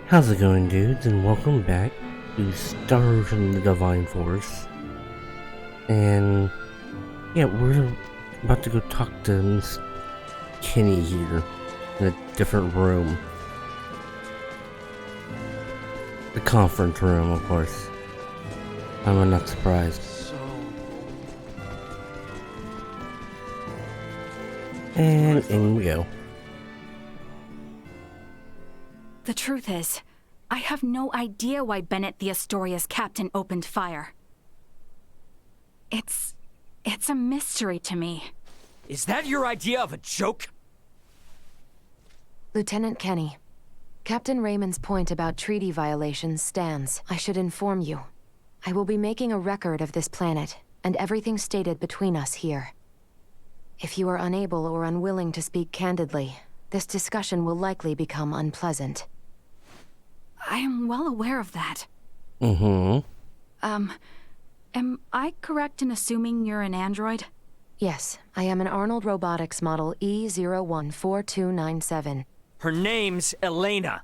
How's it going, dudes, and welcome back to Star Ocean the Divine Force. And yeah, we're about to go talk to Miss Kenny here in a different room. The conference room, of course. I'm not surprised. And in we go. The truth is, I have no idea why Bennett the Astoria's captain opened fire. It's a mystery to me. Is that your idea of a joke? Lieutenant Kenny, Captain Raymond's point about treaty violations stands. I should inform you. I will be making a record of this planet, and everything stated between us here. If you are unable or unwilling to speak candidly, this discussion will likely become unpleasant. I am well aware of that. Mm-hmm. Am I correct in assuming you're an android? Yes, I am an Arnold Robotics model E014297. Her name's Elena.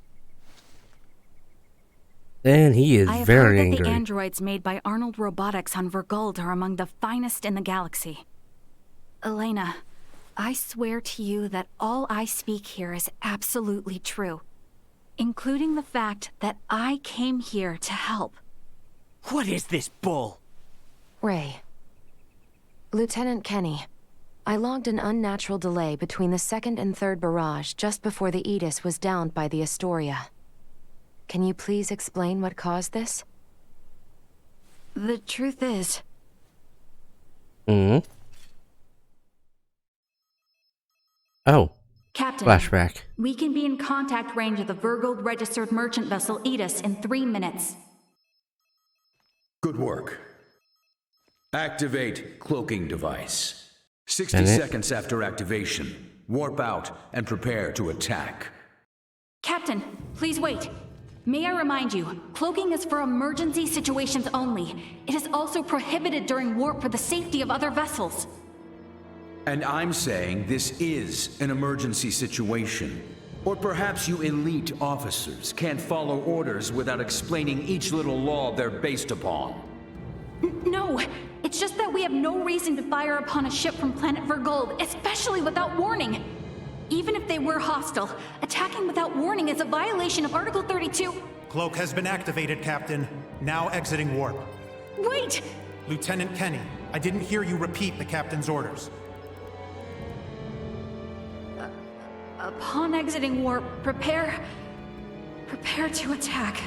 And he is I have very heard that angry. the androids made by Arnold Robotics on Verguld are among the finest in the galaxy. Elena, I swear to you that all I speak here is absolutely true, including the fact that I came here to help. What is this bull? Ray. Lieutenant Kenny, I logged an unnatural delay between the second and third barrage just before the Aegis was downed by the Astoria. Can you please explain what caused this? The truth is, Mm-hmm. Oh, Captain, flashback. we can be in contact range of the Verguld registered merchant vessel Aegis in 3 minutes. Good work. Activate cloaking device. 60 Bennett? seconds after activation, warp out and prepare to attack. Captain, please wait. May I remind you, cloaking is for emergency situations only. It is also prohibited during warp for the safety of other vessels. And I'm saying this is an emergency situation. Or perhaps you elite officers can't follow orders without explaining each little law they're based upon. No, it's just that we have no reason to fire upon a ship from planet Verguld, especially without warning. Even if they were hostile, attacking without warning is a violation of Article 32. Cloak has been activated, Captain. Now exiting warp. Wait! Lieutenant Kenny, I didn't hear you repeat the captain's orders. Upon exiting warp, prepare to attack.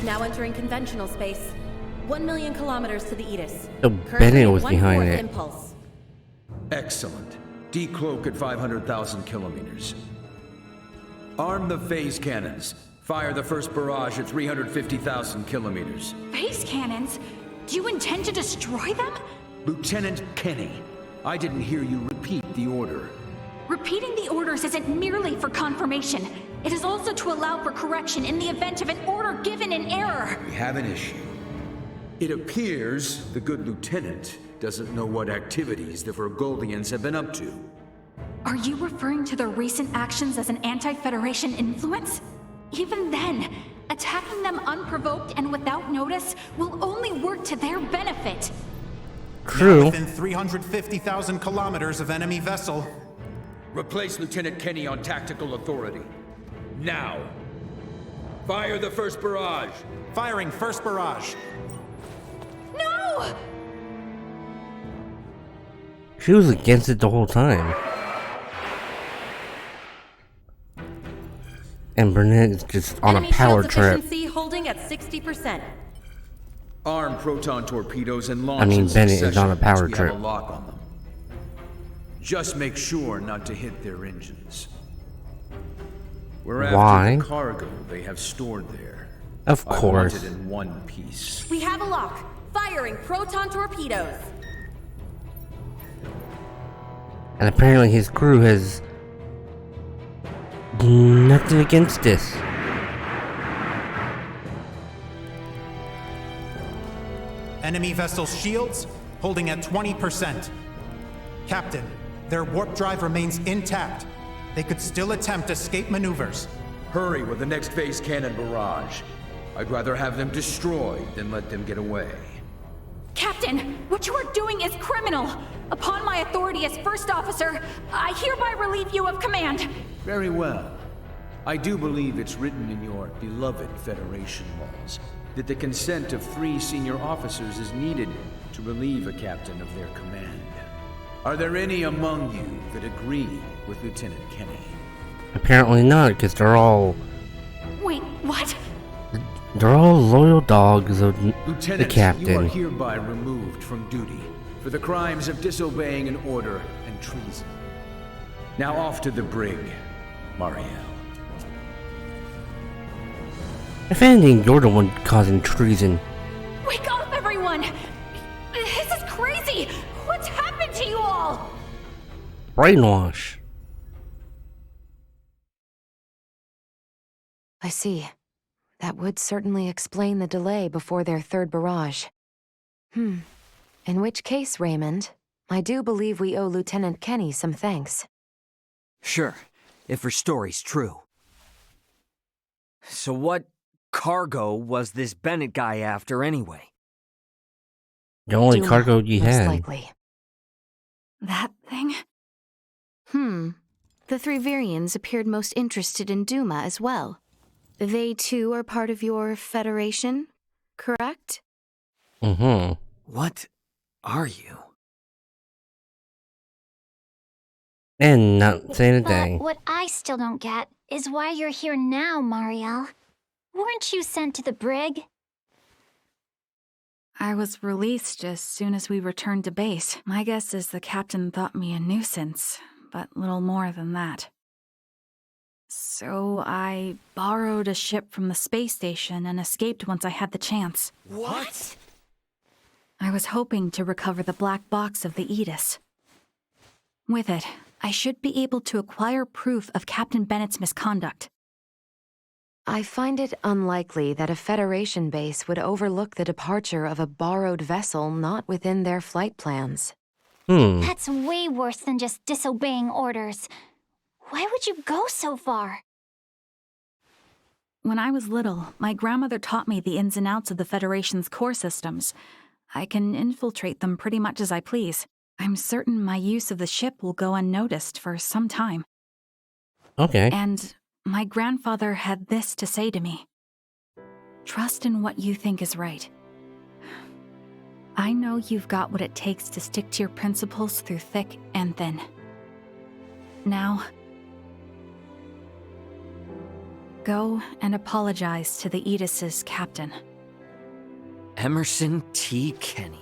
Now entering conventional space. 1 million kilometers to the Aegis. So Currently Bennett at was behind 1/4 it. impulse. Excellent. Decloak at 500,000 kilometers. Arm the phase cannons. Fire the first barrage at 350,000 kilometers. Phase cannons? Do you intend to destroy them? Lieutenant Kenny, I didn't hear you repeat the order. Repeating the orders isn't merely for confirmation. It is also to allow for correction in the event of an order given in error. We have an issue. It appears the good lieutenant doesn't know what activities the Vergoldians have been up to. Are you referring to their recent actions as an anti-Federation influence? Even then, attacking them unprovoked and without notice will only work to their benefit. Now True. within 350,000 kilometers of enemy vessel. Replace Lieutenant Kenny on tactical authority. Now. Fire the first barrage. Firing first barrage. No! She was against it the whole time. And Burnett is just on Enemy a power shields trip. efficiency holding at 60%. Arm proton torpedoes and launch. I mean, in Bennett is succession on a power once we trip. have a lock on them. Just make sure not to hit their engines. We're after Why? the cargo they have stored there. Of I course. want it in one piece. We have a lock. Firing proton torpedoes. And apparently his crew has nothing against this. Enemy vessel's shields holding at 20%. Captain, their warp drive remains intact. They could still attempt escape maneuvers. Hurry with the next phase cannon barrage. I'd rather have them destroyed than let them get away. Captain, what you are doing is criminal. Upon my authority as first officer, I hereby relieve you of command. Very well. I do believe it's written in your beloved Federation laws that the consent of 3 senior officers is needed to relieve a captain of their command. Are there any among you that agree with Lieutenant Kenny? Apparently not, because they're all Wait, what? loyal dogs of the Lieutenant, captain. you are hereby removed from duty for the crimes of disobeying an order and treason. Now off to the brig, Mariel. If anything, you're the one causing treason. Wake up, everyone! This is crazy! What's happened to you all? Brainwash. I see. That would certainly explain the delay before their third barrage. In which case, Raymond, I do believe we owe Lieutenant Kenny some thanks. Sure, if her story's true. So what cargo was this Bennett guy after anyway? The only Duma, cargo you most had. likely. That thing? The 3 Virians appeared most interested in Duma as well. They too are part of your Federation, correct? Mm-hmm. What are you? And not saying a But thing. what I still don't get is why you're here now, Mariel. Weren't you sent to the brig? I was released as soon as we returned to base. My guess is the captain thought me a nuisance, but little more than that. So I borrowed a ship from the space station and escaped once I had the chance. What? I was hoping to recover the black box of the Aegis. With it, I should be able to acquire proof of Captain Bennett's misconduct. I find it unlikely that a Federation base would overlook the departure of a borrowed vessel not within their flight plans. That's way worse than just disobeying orders. Why would you go so far? When I was little, my grandmother taught me the ins and outs of the Federation's core systems. I can infiltrate them pretty much as I please. I'm certain my use of the ship will go unnoticed for some time. Okay. And my grandfather had this to say to me. Trust in what you think is right. I know you've got what it takes to stick to your principles through thick and thin. Now, go and apologize to the Aegis's captain. Emerson T. Kenny.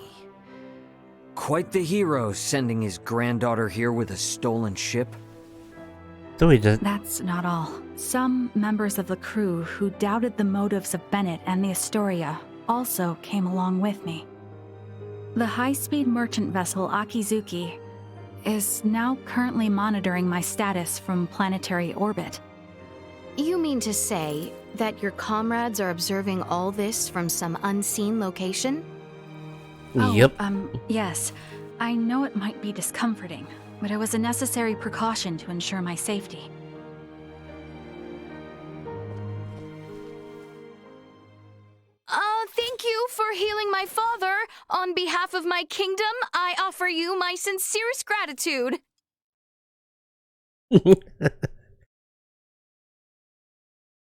Quite the hero, sending his granddaughter here with a stolen ship. So he does. That's not all. Some members of the crew who doubted the motives of Bennett and the Astoria also came along with me. The high-speed merchant vessel Akizuki is now currently monitoring my status from planetary orbit. You mean to say that your comrades are observing all this from some unseen location? Yep. Yes. I know it might be discomforting, but it was a necessary precaution to ensure my safety. Thank you for healing my father. On behalf of my kingdom, I offer you my sincerest gratitude.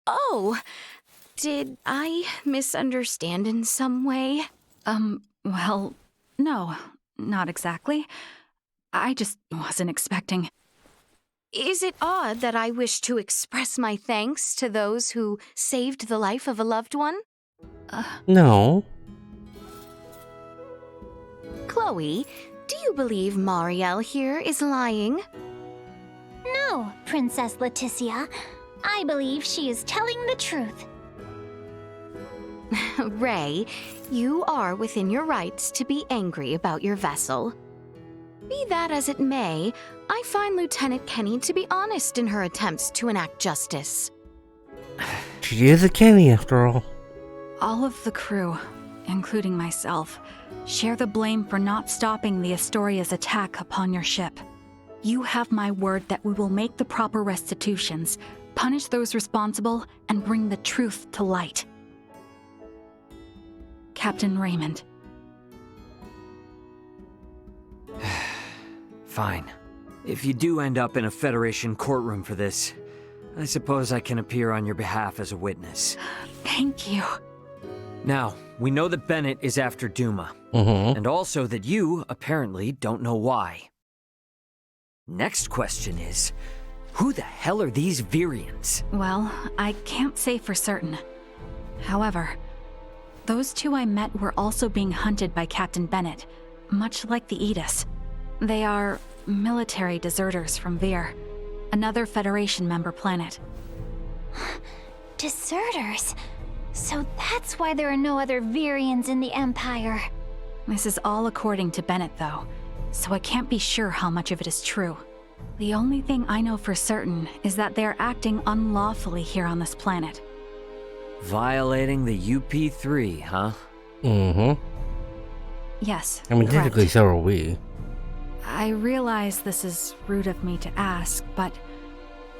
Oh, did I misunderstand in some way? Well, no, not exactly. I just wasn't expecting. Is it odd that I wish to express my thanks to those who saved the life of a loved one? No. Chloe, do you believe Mariel here is lying? No, Princess Leticia. I believe she is telling the truth. Ray, you are within your rights to be angry about your vessel. Be that as it may, I find Lieutenant Kenny to be honest in her attempts to enact justice. She is a Kenny after all. All of the crew, including myself, share the blame for not stopping the Astoria's attack upon your ship. You have my word that we will make the proper restitutions, punish those responsible and bring the truth to light. Captain Raymond. Fine. If you do end up in a Federation courtroom for this, I suppose I can appear on your behalf as a witness. Thank you. Now, we know that Bennett is after Duma, and also that you, apparently, don't know why. Next question is, who the hell are these Virians? Well, I can't say for certain. However, those two I met were also being hunted by Captain Bennett, much like the Aegis. They are military deserters from Vir, another Federation member planet. Deserters? So that's why there are no other Virians in the Empire. This is all according to Bennett, though, so I can't be sure how much of it is true. The only thing I know for certain is that they're acting unlawfully here on this planet. Violating the UP3, huh? Yes, I mean, correct. technically, so are we. I realize this is rude of me to ask, but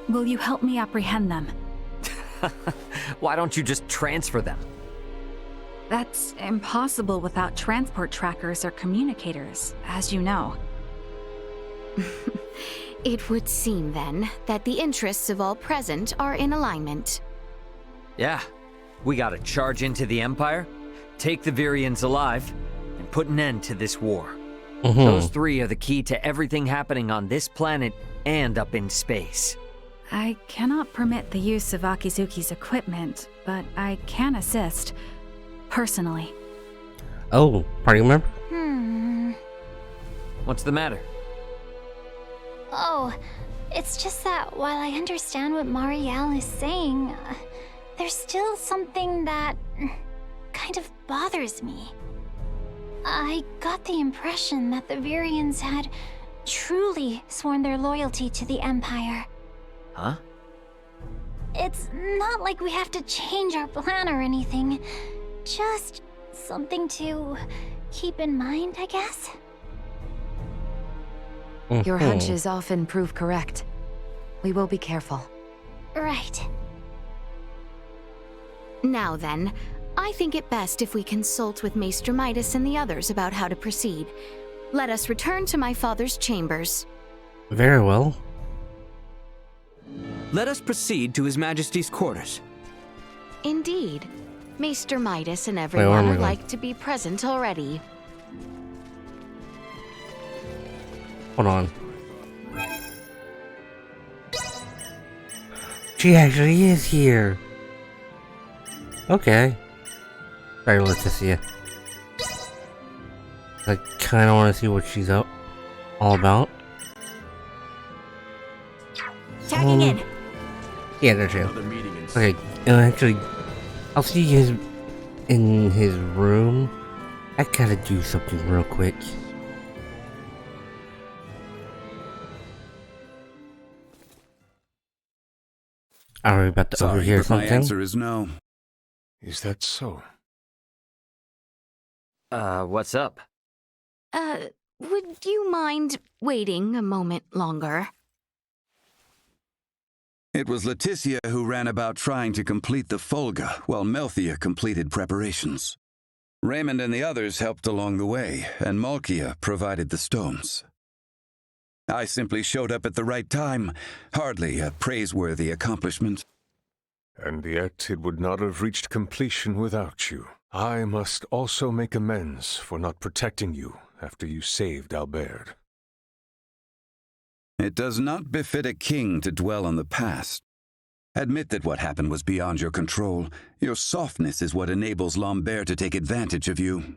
will you help me apprehend them? Why don't you just transfer them? That's impossible without transport trackers or communicators, as you know. It would seem, then, that the interests of all present are in alignment. Yeah, we gotta charge into the Empire, take the Virians alive, and put an end to this war. Those three are the key to everything happening on this planet and up in space. I cannot permit the use of Akizuki's equipment, but I can assist, personally. Oh, party member? What's the matter? Oh, it's just that while I understand what Marielle is saying, there's still something that kind of bothers me. I got the impression that the Virians had truly sworn their loyalty to the Empire. Huh? It's not like we have to change our plan or anything. Just something to keep in mind, I guess? Your hunches often prove correct. We will be careful. Right. Now then, I think it best if we consult with Maester Midas and the others about how to proceed. Let us return to my father's chambers. Very well. Let us proceed to His Majesty's quarters. Indeed. Maester Midas and where everyone am I would going? like to be present already. Hold on. She actually is here. Okay. Sorry, Leticia. I kind of want to see what she's all about. Tagging in. Yeah, there too. Okay, actually, I'll see you guys in his room. I gotta do something real quick. Are we about to Sorry, overhear but my something? answer is no. Is that so? What's up? Would you mind waiting a moment longer? It was Leticia who ran about trying to complete the Folga, while Melthia completed preparations. Raymond and the others helped along the way, and Malkia provided the stones. I simply showed up at the right time, hardly a praiseworthy accomplishment. And yet it would not have reached completion without you. I must also make amends for not protecting you after you saved Albert. It does not befit a king to dwell on the past. Admit that what happened was beyond your control. Your softness is what enables Lambert to take advantage of you.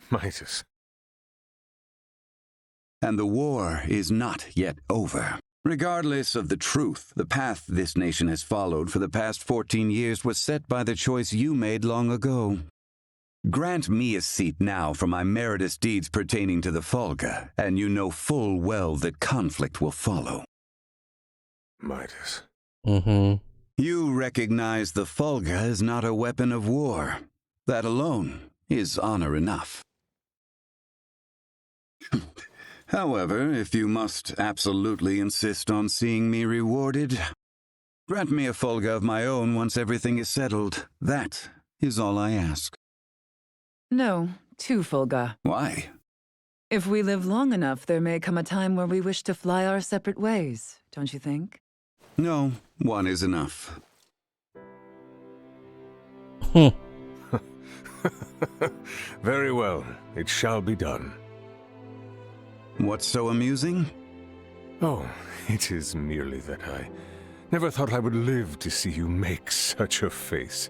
Midas. And the war is not yet over. Regardless of the truth, the path this nation has followed for the past 14 years was set by the choice you made long ago. Grant me a seat now for my meritorious deeds pertaining to the Folga, and you know full well that conflict will follow. Midas. You recognize the Folga is not a weapon of war. That alone is honor enough. However, if you must absolutely insist on seeing me rewarded, Grant me a Fulga of my own once everything is settled. That is all I ask. No, 2 Fulga. Why? If we live long enough, there may come a time where we wish to fly our separate ways, don't you think? No, 1 is enough. Very well. It shall be done. What's so amusing? Oh, it is merely that I never thought I would live to see you make such a face.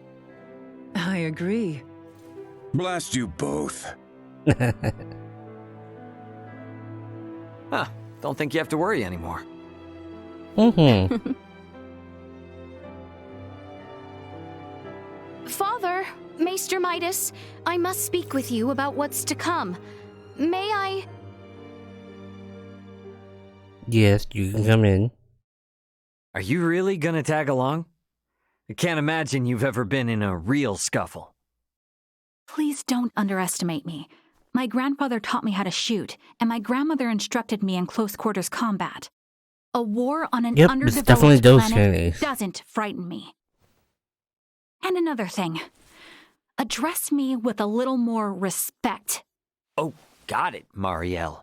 I agree. Blast you both. Don't think you have to worry anymore. Father, Maester Midas, I must speak with you about what's to come. May I? Yes, you can come in. Are you really gonna tag along? I can't imagine you've ever been in a real scuffle. Please don't underestimate me. My grandfather taught me how to shoot, and my grandmother instructed me in close quarters combat. A war on an it's definitely underdeveloped those planet Chinese. doesn't frighten me. And another thing, address me with a little more respect. Oh, got it, Marielle.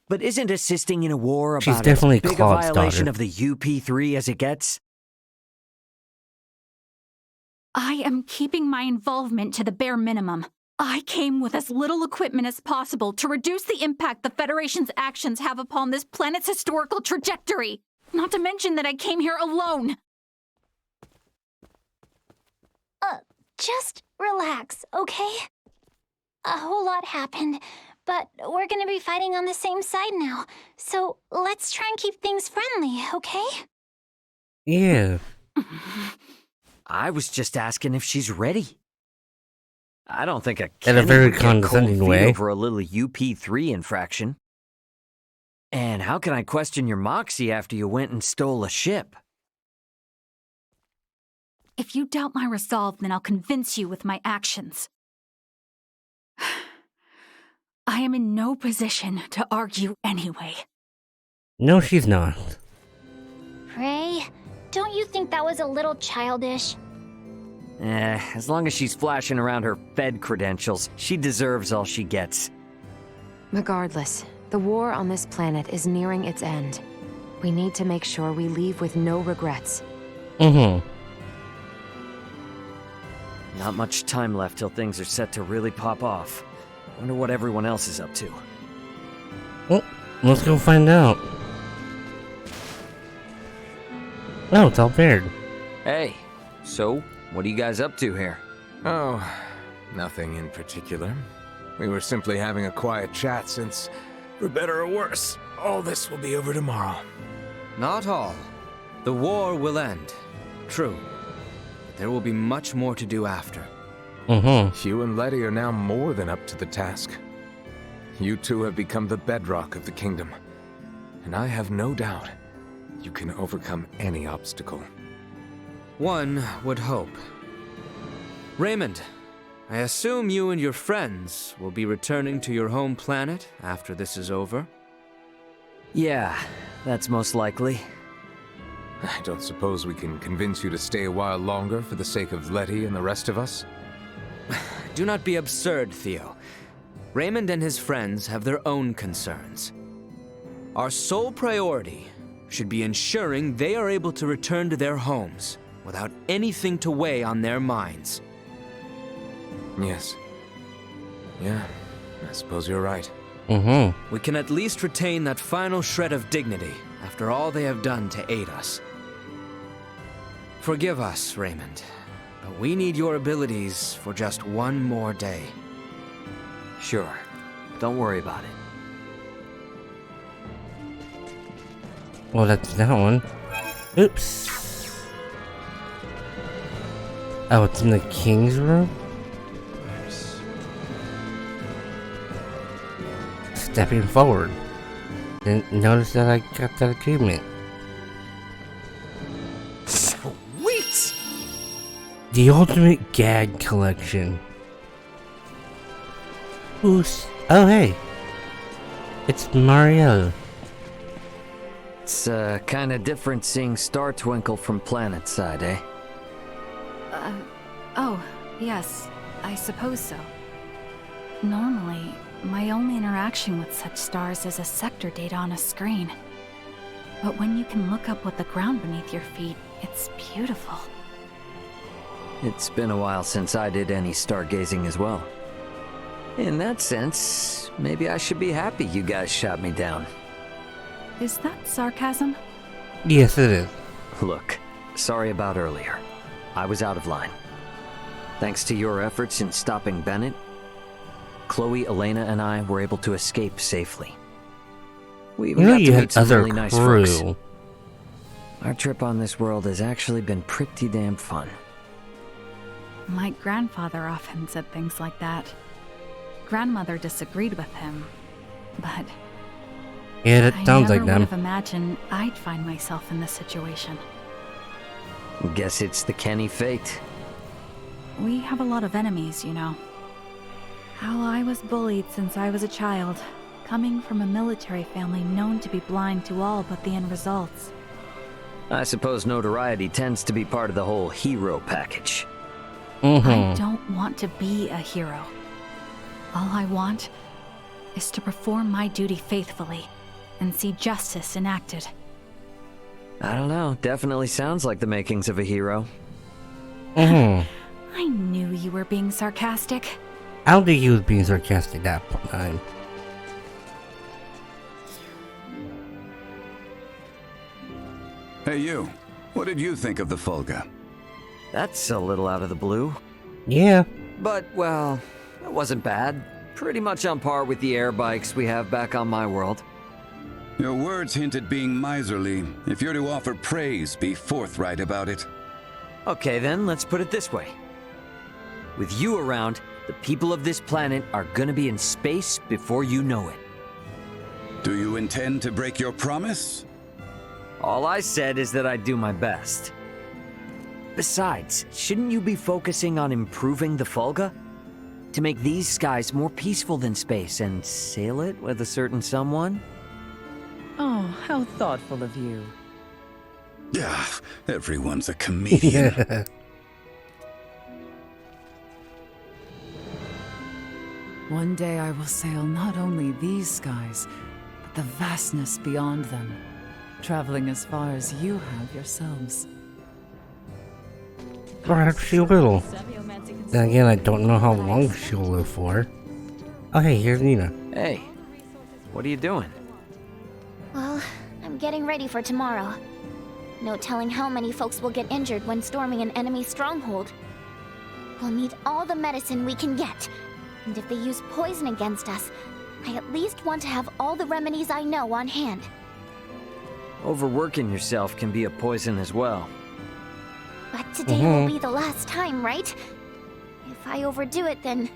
But isn't assisting in a war She's about definitely as big a Claude's violation daughter. of the UP3 as it gets? I am keeping my involvement to the bare minimum. I came with as little equipment as possible to reduce the impact the Federation's actions have upon this planet's historical trajectory. Not to mention that I came here alone. Just relax, okay? A whole lot happened, but we're gonna be fighting on the same side now. So let's try and keep things friendly, okay? Yeah. I was just asking if she's ready. I don't think a In a Kenny very would get cold condescending feet way. over a little UP3 infraction. And how can I question your moxie after you went and stole a ship? If you doubt my resolve, then I'll convince you with my actions. I am in no position to argue anyway. No, she's not. Ray, don't you think that was a little childish? As long as she's flashing around her Fed credentials, she deserves all she gets. Regardless, the war on this planet is nearing its end. We need to make sure we leave with no regrets. Not much time left till things are set to really pop off. Wonder what everyone else is up to. Well, let's go find out. Oh, it's Albert. Hey, so, what are you guys up to here? Oh, nothing in particular. We were simply having a quiet chat since, for better or worse, all this will be over tomorrow. Not all. The war will end. True. But there will be much more to do after. You and Letty are now more than up to the task. You two have become the bedrock of the kingdom. And I have no doubt you can overcome any obstacle. One would hope. Raymond, I assume you and your friends will be returning to your home planet after this is over? Yeah, that's most likely. I don't suppose we can convince you to stay a while longer for the sake of Letty and the rest of us? Do not be absurd, Theo. Raymond and his friends have their own concerns. Our sole priority should be ensuring they are able to return to their homes without anything to weigh on their minds. Yes. Yeah, I suppose you're right. We can at least retain that final shred of dignity after all they have done to aid us. Forgive us, Raymond, but we need your abilities for just one more day. Sure. Don't worry about it. Well, that's that one. Oops. Oh, it's in the king's room? Stepping forward. Didn't notice that I got that achievement. Sweet! The Ultimate Gag Collection. Who's... Oh, hey. It's Mario. It's kinda different seeing Star Twinkle from planet side, eh? Oh, yes, I suppose so. Normally, my only interaction with such stars is a sector data on a screen. But when you can look up at the ground beneath your feet, it's beautiful. It's been a while since I did any stargazing as well. In that sense, maybe I should be happy you guys shot me down. Is that sarcasm? Yes, it is. Look, sorry about earlier. I was out of line. Thanks to your efforts in stopping Bennett, Chloe, Elena, and I were able to escape safely. We even got to meet some really nice folks. Our trip on this world has actually been pretty damn fun. My grandfather often said things like that. Grandmother disagreed with him, but yeah, that sounds like I never them. would have imagined I'd find myself in this situation. Guess it's the Kenny fate. We have a lot of enemies, you know. How I was bullied since I was a child, coming from a military family known to be blind to all but the end results. I suppose notoriety tends to be part of the whole hero package. I don't want to be a hero. All I want is to perform my duty faithfully and see justice enacted. I don't know, definitely sounds like the makings of a hero. I knew you were being sarcastic. I don't think he was being sarcastic that time. Hey you, what did you think of the Fulga? That's a little out of the blue. Yeah. But, well, it wasn't bad. Pretty much on par with the air bikes we have back on my world. Your words hint at being miserly. If you're to offer praise, be forthright about it. Okay then, let's put it this way. With you around, the people of this planet are gonna be in space before you know it. Do you intend to break your promise? All I said is that I'd do my best. Besides, shouldn't you be focusing on improving the Fulga? To make these skies more peaceful than space and sail it with a certain someone? Oh, how thoughtful of you. Yeah, everyone's a comedian. One day I will sail not only these skies, but the vastness beyond them, traveling as far as you have yourselves. Perhaps she will. Then again, I don't know how long she'll live for. Oh hey, here's Nina. Hey, what are you doing? Well, I'm getting ready for tomorrow. No telling how many folks will get injured when storming an enemy stronghold. We'll need all the medicine we can get. And if they use poison against us, I at least want to have all the remedies I know on hand. Overworking yourself can be a poison as well. But today will be the last time, right? If I overdo it, then...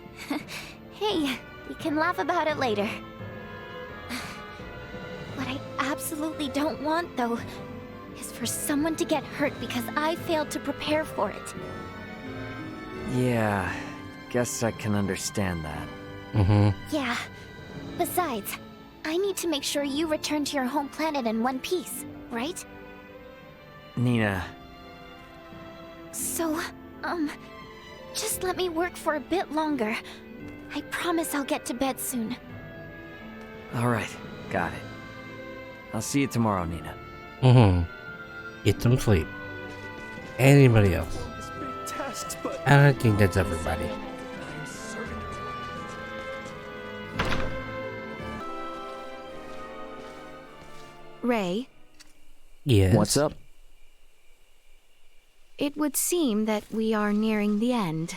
hey, we can laugh about it later. What I absolutely don't want, though, is for someone to get hurt because I failed to prepare for it. Yeah, guess I can understand that. Yeah. Besides, I need to make sure you return to your home planet in one piece, right? Nina. So, just let me work for a bit longer. I promise I'll get to bed soon. Alright, got it. I'll see you tomorrow, Nina. Get some sleep. Anybody else? I think that's everybody. Ray? Yes? What's up? It would seem that we are nearing the end.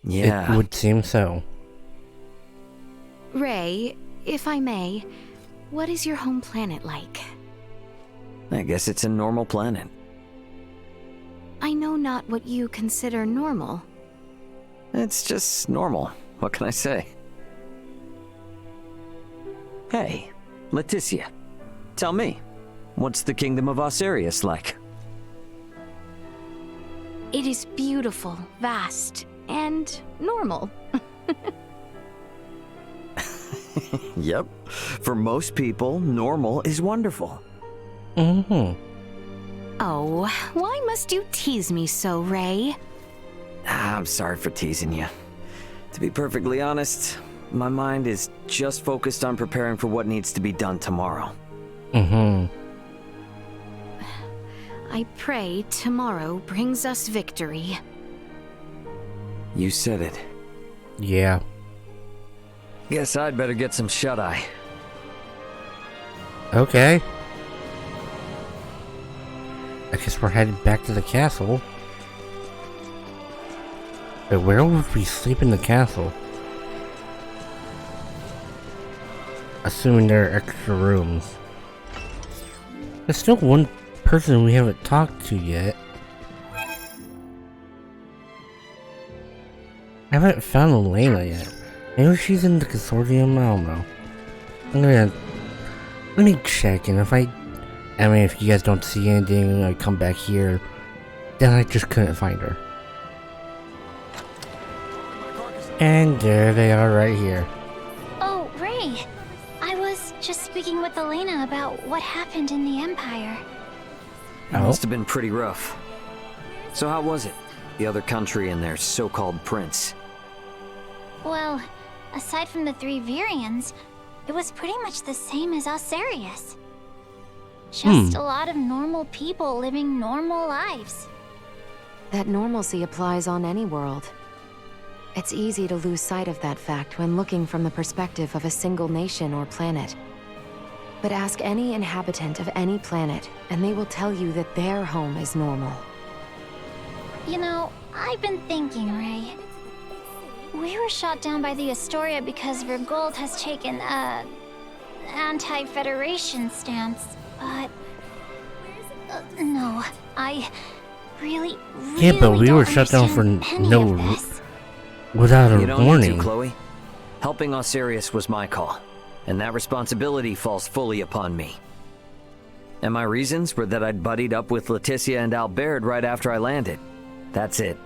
Yeah. It would seem so. Ray, if I may, what is your home planet like? I guess it's a normal planet. I know not what you consider normal. It's just normal. What can I say? Hey, Leticia. Tell me, what's the Kingdom of Osirius like? It is beautiful, vast, and normal. Yep. For most people, normal is wonderful. Mm-hmm. Oh, why must you tease me so, Ray? I'm sorry for teasing you. To be perfectly honest, my mind is just focused on preparing for what needs to be done tomorrow. Mm-hmm. I pray tomorrow brings us victory. You said it. Yeah. Guess I'd better get some shut-eye. Okay. I guess we're headed back to the castle. But where would we sleep in the castle? Assuming there are extra rooms. There's still one person we haven't talked to yet. I haven't found Elena yet. Maybe she's in the consortium, I don't know. Let me check, and if you guys don't see anything, I come back here, then I just couldn't find her. And there they are right here. Oh, Ray. I was just speaking with Elena about what happened in the Empire. It must have been pretty rough. So how was it? The other country and their so-called prince? Well, aside from the 3 Virians, it was pretty much the same as Osarius. Just a lot of normal people living normal lives. That normalcy applies on any world. It's easy to lose sight of that fact when looking from the perspective of a single nation or planet. But ask any inhabitant of any planet, and they will tell you that their home is normal. You know, I've been thinking, Ray. We were shot down by the Astoria because Vergold has taken a anti-Federation stance, but no, I really yeah, but we were shut down for without a you don't warning. Need to, Chloe. Helping Osarius was my call, and that responsibility falls fully upon me. And my reasons were that I'd buddied up with Leticia and Albert right after I landed. That's it.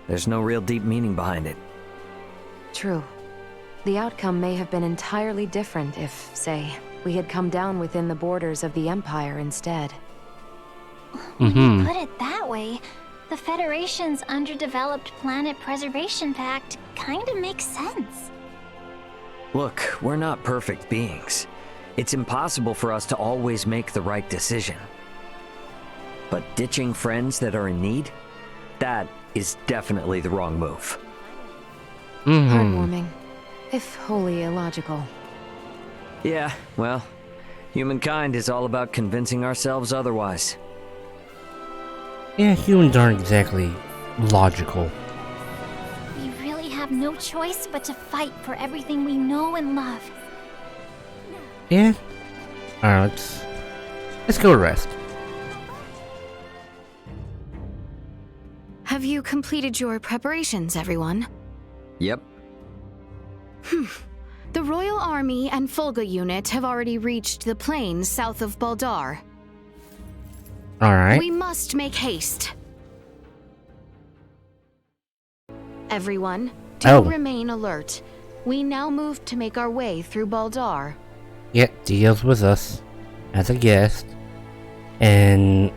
There's no real deep meaning behind it. True. The outcome may have been entirely different if, say, we had come down within the borders of the Empire instead. When you put it that way, the Federation's underdeveloped Planet Preservation Pact kinda makes sense. Look, we're not perfect beings. It's impossible for us to always make the right decision. But ditching friends that are in need? That is definitely the wrong move. Heartwarming, if wholly illogical. Yeah, well, humankind is all about convincing ourselves otherwise. Yeah, humans aren't exactly logical. We really have no choice but to fight for everything we know and love. Yeah. Alright, let's go rest. Have you completed your preparations, everyone? Yep. The Royal Army and Fulga unit have already reached the plains south of Baldar. Alright. We must make haste. Everyone, remain alert. We now move to make our way through Baldar. Yep, Dio's with us as a guest. And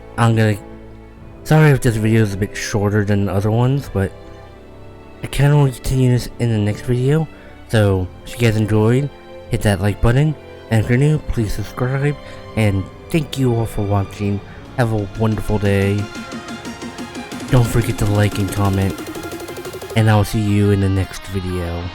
sorry if this video is a bit shorter than the other ones, but I kinda want to continue this in the next video. So, if you guys enjoyed, hit that like button. And if you're new, please subscribe. And thank you all for watching. Have a wonderful day. Don't forget to like and comment. And I'll see you in the next video.